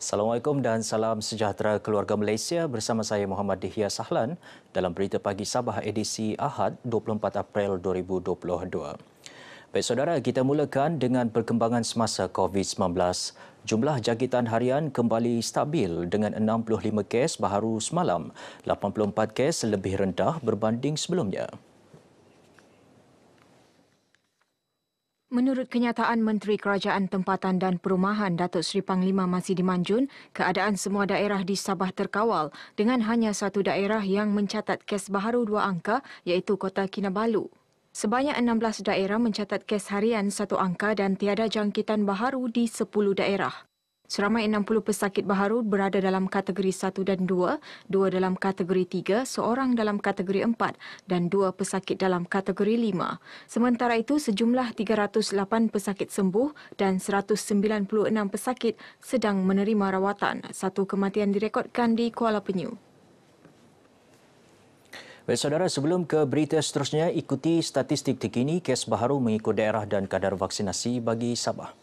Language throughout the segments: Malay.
Assalamualaikum dan salam sejahtera keluarga Malaysia, bersama saya Muhammad Dihya Sahlan dalam Berita Pagi Sabah edisi Ahad 24 April 2022. Baik saudara, kita mulakan dengan perkembangan semasa COVID-19. Jumlah jangkitan harian kembali stabil dengan 65 kes baharu semalam, 84 kes lebih rendah berbanding sebelumnya. Menurut kenyataan Menteri Kerajaan Tempatan dan Perumahan Datuk Seri Panglima Masih Manjun, keadaan semua daerah di Sabah terkawal dengan hanya satu daerah yang mencatat kes baharu 2 angka iaitu Kota Kinabalu. Sebanyak 16 daerah mencatat kes harian 1 angka dan tiada jangkitan baharu di 10 daerah. Seramai 60 pesakit baharu berada dalam kategori 1 dan 2, 2 dalam kategori 3, seorang dalam kategori 4 dan 2 pesakit dalam kategori 5. Sementara itu, sejumlah 308 pesakit sembuh dan 196 pesakit sedang menerima rawatan. Satu kematian direkodkan di Kuala Penyu. Baik saudara, sebelum ke berita seterusnya, ikuti statistik terkini kes baharu mengikut daerah dan kadar vaksinasi bagi Sabah.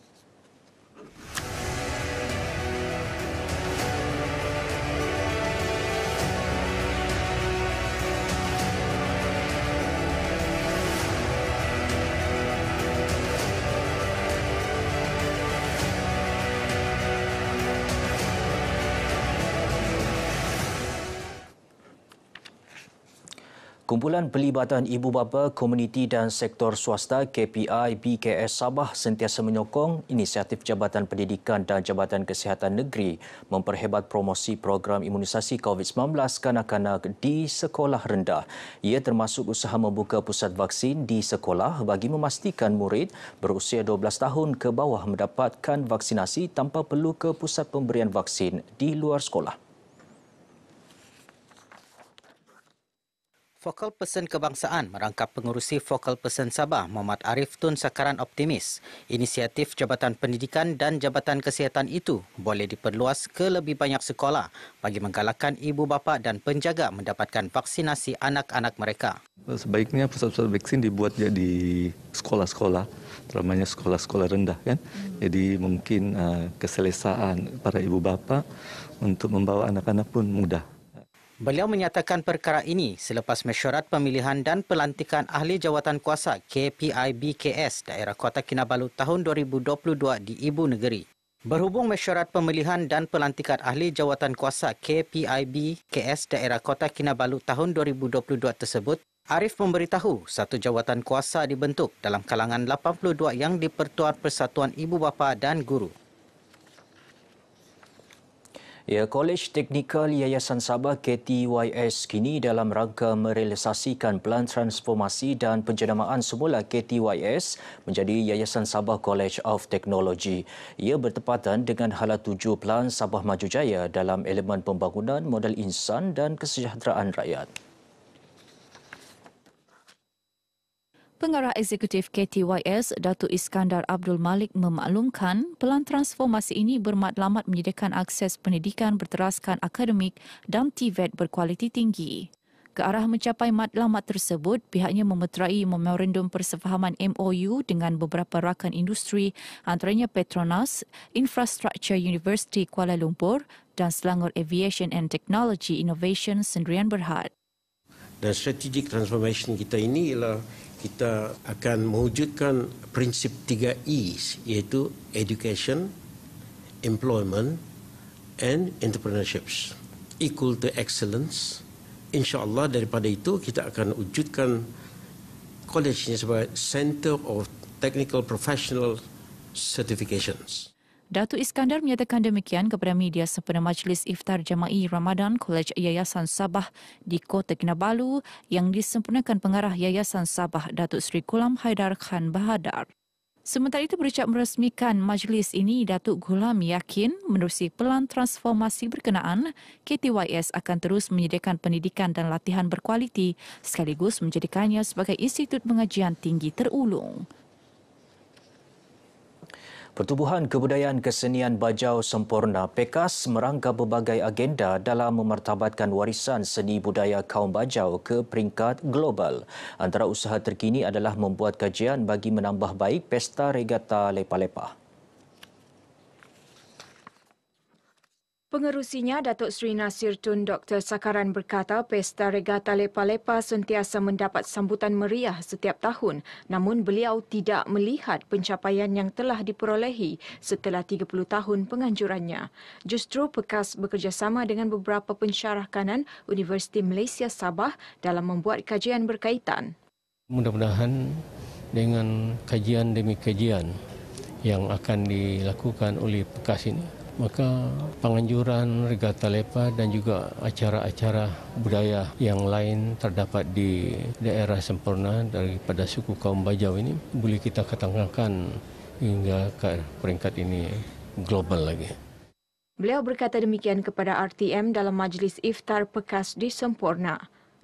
Kumpulan Pelibatan Ibu Bapa, Komuniti dan Sektor Swasta KPI BKS Sabah sentiasa menyokong inisiatif Jabatan Pendidikan dan Jabatan Kesihatan Negeri memperhebat promosi program imunisasi COVID-19 kanak-kanak di sekolah rendah. Ia termasuk usaha membuka pusat vaksin di sekolah bagi memastikan murid berusia 12 tahun ke bawah mendapatkan vaksinasi tanpa perlu ke pusat pemberian vaksin di luar sekolah. Focal Person Kebangsaan merangkap pengurusi Focal Person Sabah Muhammad Arif Tun Sakaran optimis inisiatif Jabatan Pendidikan dan Jabatan Kesihatan itu boleh diperluas ke lebih banyak sekolah bagi menggalakkan ibu bapa dan penjaga mendapatkan vaksinasi anak-anak mereka. Sebaiknya pusat-pusat vaksin dibuat jadi sekolah-sekolah, terutamanya sekolah-sekolah rendah kan. Jadi mungkin keselesaan para ibu bapa untuk membawa anak-anak pun mudah. Beliau menyatakan perkara ini selepas mesyuarat pemilihan dan pelantikan Ahli Jawatan Kuasa KPI BKS Daerah Kota Kinabalu tahun 2022 di Ibu Negeri. Berhubung mesyuarat pemilihan dan pelantikan Ahli Jawatan Kuasa KPI BKS Daerah Kota Kinabalu tahun 2022 tersebut, Arif memberitahu satu jawatan kuasa dibentuk dalam kalangan 82 yang di-Pertuan Persatuan Ibu Bapa dan Guru. Ya, Kolej Teknikal Yayasan Sabah KTYS kini dalam rangka merealisasikan pelan transformasi dan penjenamaan semula KTYS menjadi Yayasan Sabah College of Technology. Ia bertepatan dengan hala tuju Pelan Sabah Maju Jaya dalam elemen pembangunan modal insan dan kesejahteraan rakyat. Pengarah Eksekutif KTYS, Datuk Iskandar Abdul Malik memaklumkan pelan transformasi ini bermatlamat menyediakan akses pendidikan berteraskan akademik dan TVET berkualiti tinggi. Ke arah mencapai matlamat tersebut, pihaknya memeterai memorandum persefahaman MOU dengan beberapa rakan industri antaranya Petronas, Infrastructure University Kuala Lumpur dan Selangor Aviation and Technology Innovation Sendirian Berhad. Dan strategic transformation kita ini ialah kita akan mewujudkan prinsip 3 E's iaitu education, employment and entrepreneurships. Equal to excellence. InsyaAllah daripada itu kita akan wujudkan college ini sebagai Center of Technical Professional Certifications. Datuk Iskandar menyatakan demikian kepada media sempena Majlis Iftar Jama'i Ramadan Kolej Yayasan Sabah di Kota Kinabalu yang disempurnakan pengarah Yayasan Sabah Datuk Seri Ghulam Haidar Khan Bahadar. Sementara itu berucap merasmikan majlis ini, Datuk Ghulam yakin menerusi pelan transformasi berkenaan, KTYS akan terus menyediakan pendidikan dan latihan berkualiti sekaligus menjadikannya sebagai institut pengajian tinggi terulung. Pertubuhan Kebudayaan Kesenian Bajau Sempurna PEKAS merangka berbagai agenda dalam memartabatkan warisan seni budaya kaum Bajau ke peringkat global. Antara usaha terkini adalah membuat kajian bagi menambah baik Pesta Regata Lepa-Lepa. Pengerusinya, Datuk Seri Nasir Tun Dr. Sakaran berkata Pesta Regata Lepa-Lepa sentiasa mendapat sambutan meriah setiap tahun, namun beliau tidak melihat pencapaian yang telah diperolehi setelah 30 tahun penganjurannya. Justru PEKAS bekerjasama dengan beberapa pensyarah kanan Universiti Malaysia Sabah dalam membuat kajian berkaitan. Mudah-mudahan dengan kajian demi kajian yang akan dilakukan oleh PEKAS ini, maka penganjuran Regata Lepa dan juga acara-acara budaya yang lain terdapat di daerah sempurna daripada suku kaum Bajau ini boleh kita katakan hingga ke peringkat ini global lagi. Beliau berkata demikian kepada RTM dalam majlis iftar PEKAS di Semporna.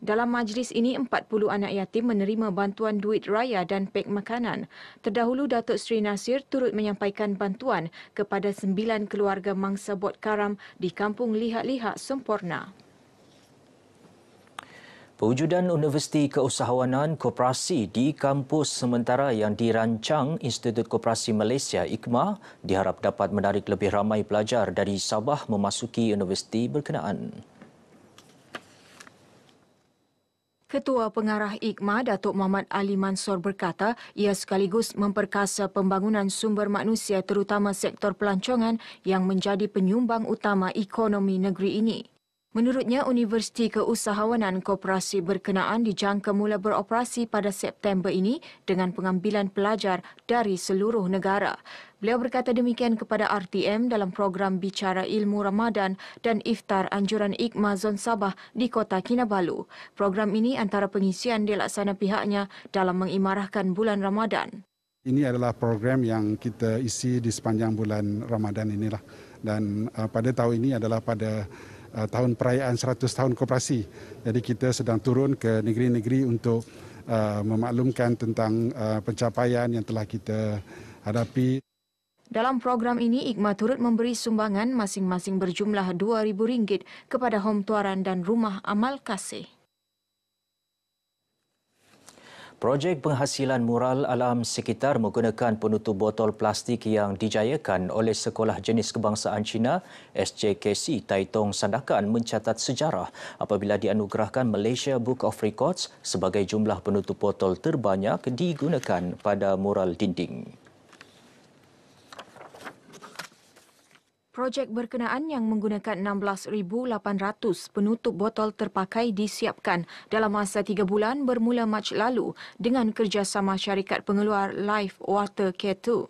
Dalam majlis ini, 40 anak yatim menerima bantuan duit raya dan pek makanan. Terdahulu, Datuk Seri Nasir turut menyampaikan bantuan kepada 9 keluarga mangsa bot karam di Kampung Lihak-Lihak, Semporna. Pewujudan Universiti Keusahawanan Koperasi di kampus sementara yang dirancang Institut Koperasi Malaysia IKMA diharap dapat menarik lebih ramai pelajar dari Sabah memasuki universiti berkenaan. Ketua Pengarah IKMA, Datuk Muhammad Ali Mansor berkata ia sekaligus memperkasa pembangunan sumber manusia terutama sektor pelancongan yang menjadi penyumbang utama ekonomi negeri ini. Menurutnya, Universiti Keusahawanan Koperasi berkenaan dijangka mula beroperasi pada September ini dengan pengambilan pelajar dari seluruh negara. Beliau berkata demikian kepada RTM dalam program Bicara Ilmu Ramadan dan Iftar Anjuran IKMA Zon Sabah di Kota Kinabalu. Program ini antara pengisian dilaksana pihaknya dalam mengimarahkan bulan Ramadan. Ini adalah program yang kita isi di sepanjang bulan Ramadan inilah. Dan pada tahun ini adalah pada tahun perayaan 100 tahun koperasi. Jadi kita sedang turun ke negeri-negeri untuk memaklumkan tentang pencapaian yang telah kita hadapi. Dalam program ini, IKMA turut memberi sumbangan masing-masing berjumlah RM2,000 kepada Home Tuaran dan Rumah Amal Kasih. Projek penghasilan mural alam sekitar menggunakan penutup botol plastik yang dijayakan oleh Sekolah Jenis Kebangsaan Cina SJKC Taitung Sandakan mencatat sejarah apabila dianugerahkan Malaysia Book of Records sebagai jumlah penutup botol terbanyak digunakan pada mural dinding. Projek berkenaan yang menggunakan 16,800 penutup botol terpakai disiapkan dalam masa 3 bulan bermula Mac lalu dengan kerjasama syarikat pengeluar Life Water Care 2.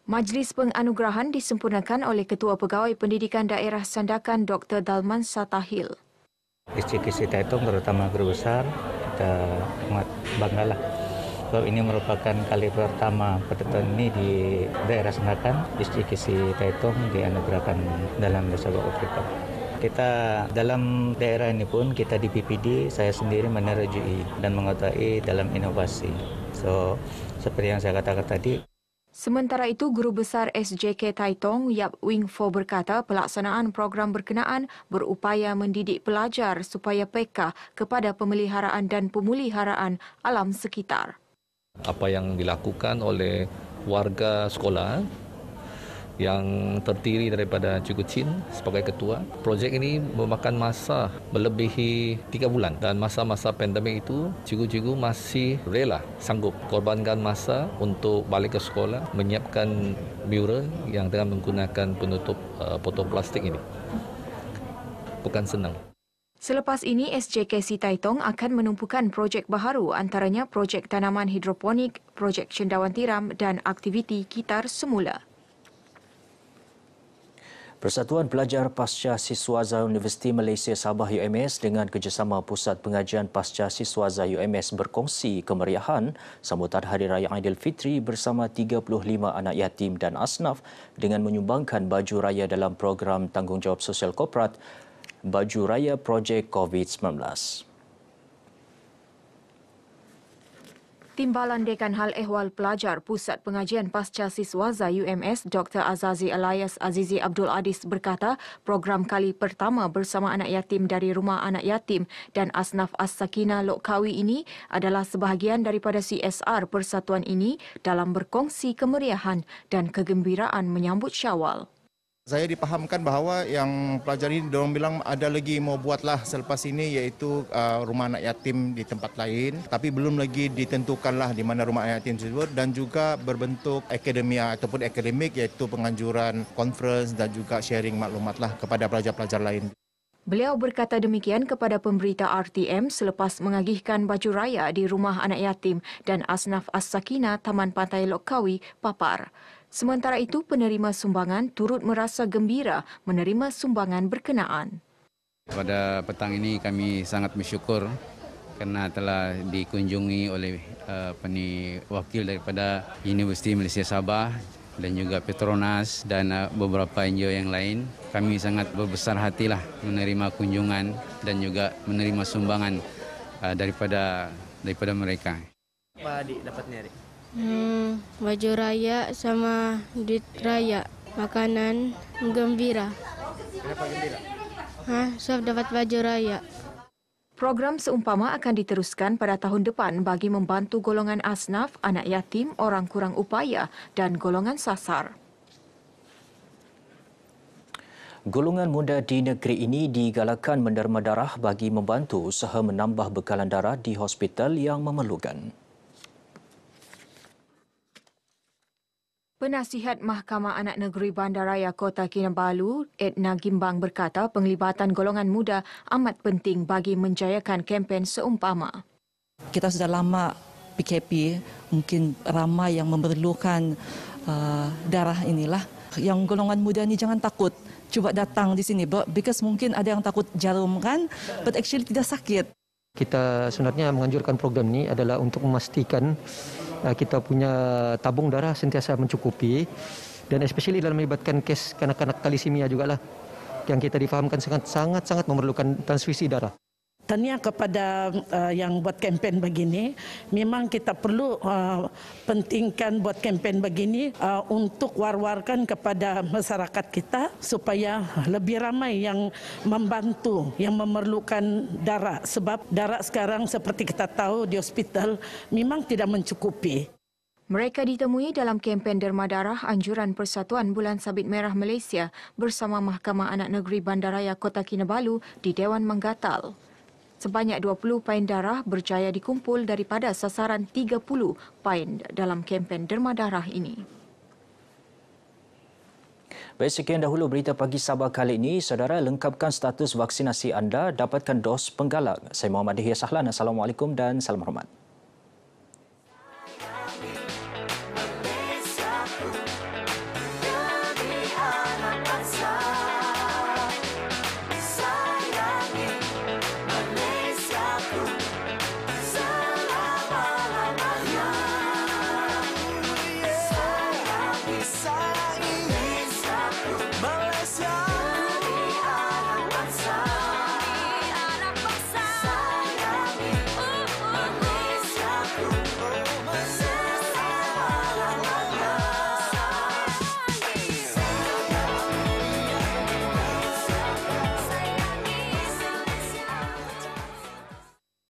Majlis penganugerahan disempurnakan oleh Ketua Pegawai Pendidikan Daerah Sandakan Dr. Dalman Satahil. SJKC Taitung terutama guru besar, kita amat banggalah. Sebab ini merupakan kali pertama pada tahun ini di daerah Sandakan, SJKC Taitung dianugerahkan dalam Malaysia Book of Records. Kita dalam daerah ini pun, kita di PPD, saya sendiri menerjui dan mengotai dalam inovasi. So, seperti yang saya katakan tadi. Sementara itu, Guru Besar SJK Taitung, Yap Wing Fo berkata pelaksanaan program berkenaan berupaya mendidik pelajar supaya peka kepada pemeliharaan dan pemuliharaan alam sekitar. Apa yang dilakukan oleh warga sekolah yang terdiri daripada Cikgu Chin sebagai ketua. Projek ini memakan masa melebihi 3 bulan dan masa-masa pandemik itu cikgu-cikgu masih rela sanggup korbankan masa untuk balik ke sekolah menyiapkan mural yang dengan menggunakan penutup botol plastik ini. Bukan senang. Selepas ini, SJKC Taitung akan menumpukan projek baharu antaranya projek tanaman hidroponik, projek cendawan tiram dan aktiviti kitar semula. Persatuan Pelajar Pasca Siswaza Universiti Malaysia Sabah UMS dengan kerjasama Pusat Pengajian Pasca Siswaza UMS berkongsi kemeriahan sambutan Hari Raya Aidilfitri bersama 35 anak yatim dan asnaf dengan menyumbangkan baju raya dalam program Tanggungjawab Sosial Korporat Baju Raya Projek COVID-19. Timbalan Dekan Hal Ehwal Pelajar Pusat Pengajian Pasca Siswaza UMS Dr. Azazi Alias Azizi Abdul Adis berkata program kali pertama bersama anak yatim dari Rumah Anak Yatim dan Asnaf As-Sakinah Lok Kawi ini adalah sebahagian daripada CSR persatuan ini dalam berkongsi kemeriahan dan kegembiraan menyambut Syawal. Saya dipahamkan bahawa yang pelajar ini diorang bilang ada lagi mau buatlah selepas ini iaitu rumah anak yatim di tempat lain, tapi belum lagi ditentukanlah di mana rumah anak yatim tersebut, dan juga berbentuk akademia ataupun akademik iaitu penganjuran conference dan juga sharing maklumatlah kepada pelajar-pelajar lain. Beliau berkata demikian kepada pemberita RTM selepas mengagihkan baju raya di Rumah Anak Yatim dan Asnaf As-Sakina Taman Pantai Lok Kawi, Papar. Sementara itu, penerima sumbangan turut merasa gembira menerima sumbangan berkenaan. Pada petang ini kami sangat bersyukur kerana telah dikunjungi oleh wakil daripada Universiti Malaysia Sabah dan juga Petronas dan beberapa NGO yang lain. Kami sangat berbesar hatilah menerima kunjungan dan juga menerima sumbangan daripada mereka. Apa adik dapatnya, adik? Baju raya sama duit raya, makanan gembira. Kenapa gembira? Sebab dapat baju raya. Program seumpama akan diteruskan pada tahun depan bagi membantu golongan asnaf, anak yatim, orang kurang upaya dan golongan sasar. Golongan muda di negeri ini digalakkan menderma darah bagi membantu usaha menambah bekalan darah di hospital yang memerlukan. Penasihat Mahkamah Anak Negeri Bandaraya Kota Kinabalu, Edna Gimbang berkata penglibatan golongan muda amat penting bagi menjayakan kempen seumpama. Kita sudah lama PKP, mungkin ramai yang memerlukan darah inilah. Yang golongan muda ni jangan takut, cuba datang di sini. Because mungkin ada yang takut jarum kan, but actually tidak sakit. Kita sebenarnya menganjurkan program ini adalah untuk memastikan kita punya tabung darah sentiasa mencukupi, dan especially dalam melibatkan kes kanak-kanak talisemia jugalah yang kita difahamkan sangat memerlukan transfusi darah. Tanya kepada yang buat kempen begini, memang kita perlu pentingkan buat kempen begini untuk war-warkan kepada masyarakat kita supaya lebih ramai yang membantu, yang memerlukan darah. Sebab darah sekarang seperti kita tahu di hospital memang tidak mencukupi. Mereka ditemui dalam kempen derma darah anjuran Persatuan Bulan Sabit Merah Malaysia bersama Mahkamah Anak Negeri Bandaraya Kota Kinabalu di Dewan Manggatal. Sebanyak 20 pain darah berjaya dikumpul daripada sasaran 30 pain dalam kempen derma darah ini. Baik, sekian dahulu berita pagi Sabah kali ini. Saudara, lengkapkan status vaksinasi anda, dapatkan dos penggalak. Saya Muhammad Dihya Sahlan. Assalamualaikum dan salam hormat.